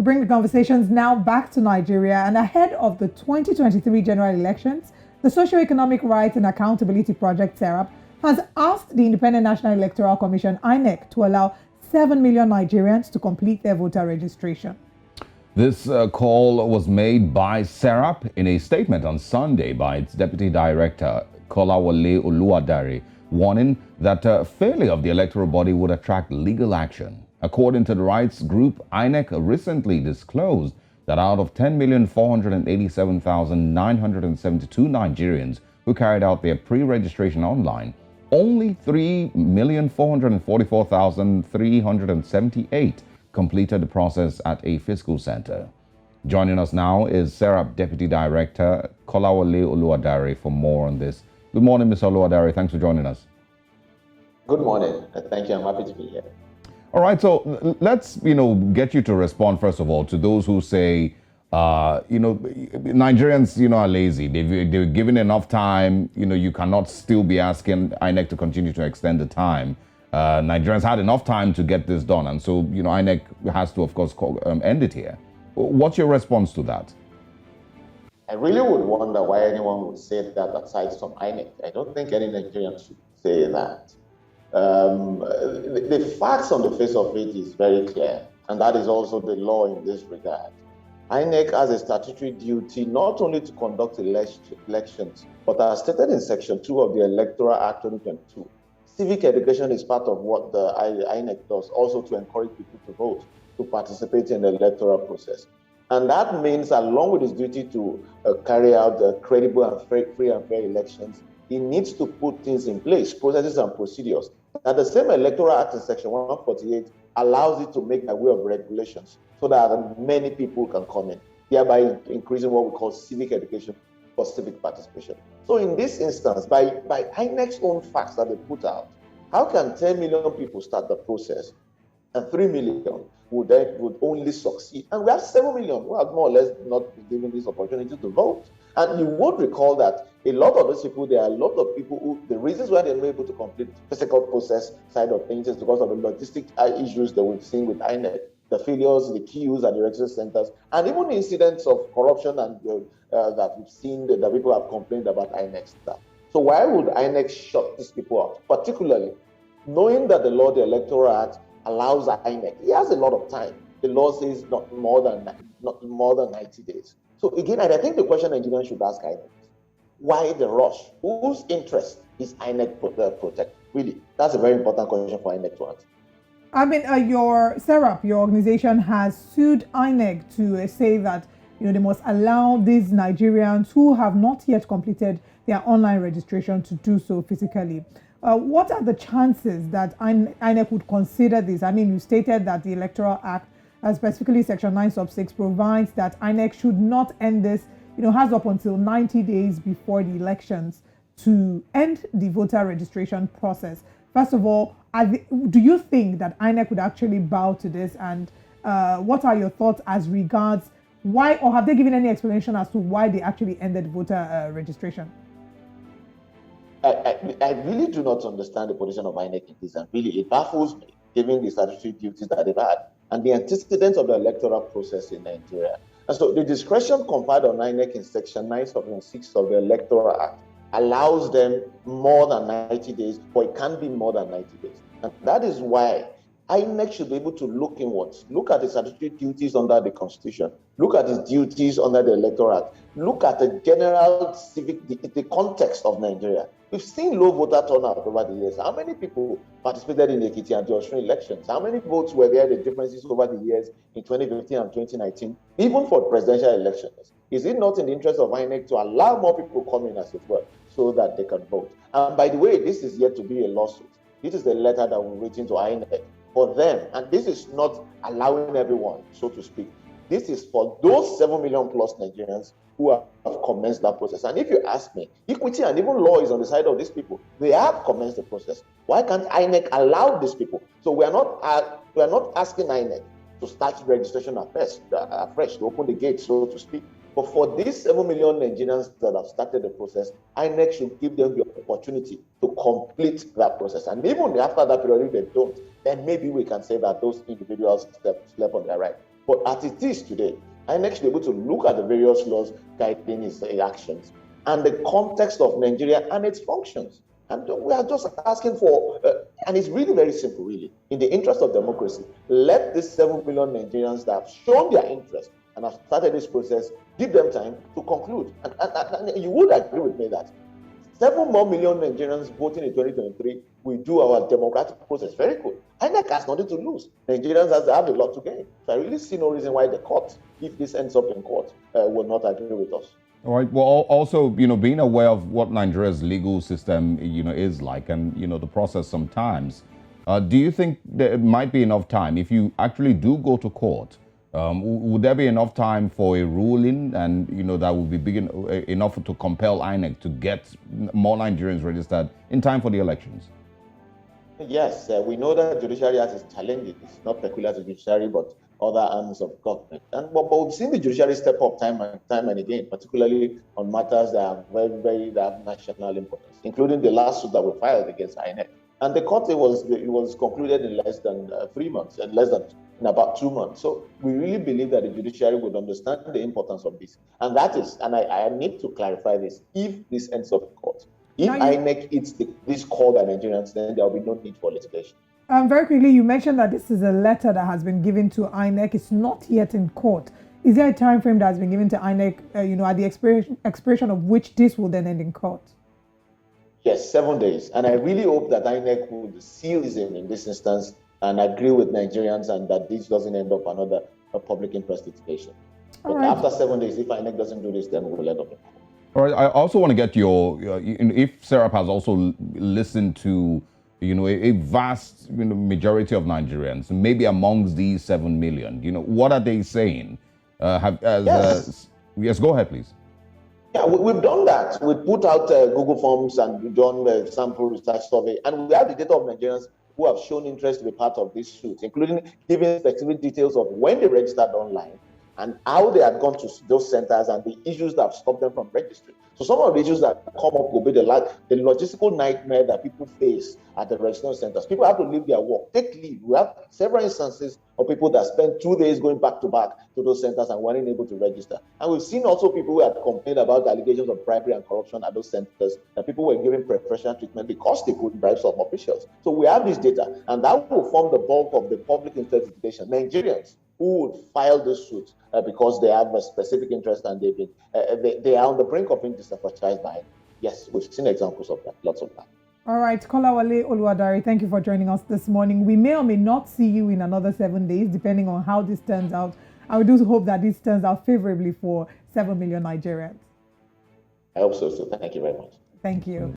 We bring the conversations now back to Nigeria, and ahead of the 2023 general elections, the Socio-Economic Rights and Accountability Project, SERAP, has asked the Independent National Electoral Commission, INEC, to allow 7 million Nigerians to complete their voter registration. This call was made by SERAP in a statement on Sunday by its Deputy Director, Kolawole Oluwadare, warning that failure of the electoral body would attract legal action. According to the rights group, INEC recently disclosed that out of 10,487,972 Nigerians who carried out their pre-registration online, only 3,444,378 completed the process at a fiscal center. Joining us now is SERAP Deputy Director Kolawole Oluwadare for more on this. Good morning, Mr. Oluwadare. Thanks for joining us. Good morning. Thank you. I'm happy to be here. All right, so let's, get you to respond, first of all, to those who say, Nigerians, are lazy. They've given enough time. You cannot still be asking INEC to continue to extend the time. Nigerians had enough time to get this done. And so, INEC has to, of course, end it here. What's your response to that? I really would wonder why anyone would say that aside from INEC. I don't think any Nigerian should say that. The facts on the face of it is very clear, and that is also the law in this regard. INEC has a statutory duty not only to conduct elections, but as stated in Section 2 of the Electoral Act 2022, civic education is part of what the INEC does, also to encourage people to vote, to participate in the electoral process. And that means, along with his duty to carry out the credible and free and fair elections, he needs to put things in place, processes and procedures. And the same Electoral Act in Section 148 allows it to make a way of regulations so that many people can come in, thereby increasing what we call civic education for civic participation. So in this instance, by INEC's own facts that they put out, how can 10 million people start the process and 3 million would only succeed? And we have 7 million who have more or less not been given this opportunity to vote. And you would recall that a lot of those people, there are a lot of people who, the reasons why they're not able to complete the physical process side of things is because of the logistic issues that we've seen with INEC, the failures, the queues at the registration centers, and even incidents of corruption and that we've seen that people have complained about INEC staff. So why would INEC shut these people out? Particularly knowing that the law, the Electoral Act, allows INEC. He has a lot of time. The law says not more than 90 days. So again, I think the question Nigerians should ask INEC is, why the rush? Whose interest is INEC protect? Really, that's a very important question for INEC to answer. I mean, your SERAP, your organization, has sued INEC to say that they must allow these Nigerians who have not yet completed their online registration to do so physically. What are the chances that INEC would consider this? I mean, you stated that the Electoral Act, specifically Section 9 sub 6, provides that INEC should not end this, has up until 90 days before the elections to end the voter registration process. First of all, do you think that INEC would actually bow to this? And what are your thoughts as regards why, or have they given any explanation as to why they actually ended voter registration? I really do not understand the position of INEC in this, and really it baffles me, given the statutory duties that they've had and the antecedents of the electoral process in Nigeria. And so the discretion conferred on INEC in Section 9 sub 6 of the Electoral Act allows them more than 90 days, or it can be more than 90 days. And that is why INEC should be able to look inwards, look at the statutory duties under the Constitution, look at its duties under the Electoral Act, look at the general civic, the context of Nigeria. We've seen low voter turnout over the years. How many people participated in the Ekiti and Osun elections? How many votes were there, the differences over the years in 2015 and 2019, even for presidential elections? Is it not in the interest of INEC to allow more people come in, as it were, so that they can vote? And by the way, this is yet to be a lawsuit. This is the letter that we're writing to INEC for them. And this is not allowing everyone, so to speak. This is for those 7 million plus Nigerians who have commenced that process. And if you ask me, equity and even law is on the side of these people. They have commenced the process. Why can't INEC allow these people? So we are not asking INEC to start registration afresh, to open the gate, so to speak. But for these 7 million Nigerians that have started the process, INEC should give them the opportunity to complete that process. And even after that period, if they don't, then maybe we can say that those individuals slept on their right. But as it is today, INEC should be able to look at the various laws guiding its actions and the context of Nigeria and its functions. And we are just asking for, and it's really very simple, really. In the interest of democracy, let these 7 million Nigerians that have shown their interest and have started this process, give them time to conclude. And you would agree with me that 7 more million Nigerians voting in 2023 will do our democratic process very good. INEC has nothing to lose. Nigerians have a lot to gain. So I really see no reason why the court, if this ends up in court, will not agree with us. All right. Well, also, being aware of what Nigeria's legal system, is like, and, the process sometimes, do you think there might be enough time if you actually do go to court? Would there be enough time for a ruling, and that would be big enough to compel INEC to get more Nigerians registered in time for the elections? Yes, we know that the judiciary has its challenges. It's not peculiar to the judiciary, but other arms of government. But we've seen the judiciary step up time and again, particularly on matters that are that have national importance, including the last suit that we filed against INEC. And the court, it was concluded in less than 3 months, and in about 2 months. So we really believe that the judiciary would understand the importance of this. And that is, and I need to clarify this, if this ends up in court, if INEC eats this call by Nigerians, then there will be no need for litigation. Very quickly, you mentioned that this is a letter that has been given to INEC. It's not yet in court. Is there a time frame that has been given to INEC, at the expiration of which this will then end in court? Yes, 7 days. And I really hope that INEC would seal this in this instance and agree with Nigerians, and that this doesn't end up another public interest litigation. But after 7 days, if INEC doesn't do this, then we'll end up in court. All right. I also want to get your, if SERAP has also listened to, a vast majority of Nigerians, maybe amongst these 7 million, what are they saying? Yes, go ahead, please. Yeah, we've done that. We put out Google Forms and we've done a sample research survey, and we have the data of Nigerians who have shown interest to be part of this suit, including giving specific details of when they registered online and how they had gone to those centers and the issues that have stopped them from registering. So some of the issues that come up will be the logistical nightmare that people face at the registration centers. People have to leave their work, take leave. We have several instances of people that spend 2 days going back to back to those centers and weren't able to register. And we've seen also people who had complained about the allegations of bribery and corruption at those centers, that people were given preferential treatment because they could bribe some officials. So we have this data, and that will form the bulk of the public interest litigation. Nigerians who would file this suit because they have a specific interest and they are on the brink of being disenfranchised by it. Yes, we've seen examples of that, lots of that. All right, Kolawole Oluwadari, thank you for joining us this morning. We may or may not see you in another 7 days, depending on how this turns out. I do hope that this turns out favorably for 7 million Nigerians. I hope so. So thank you very much. Thank you.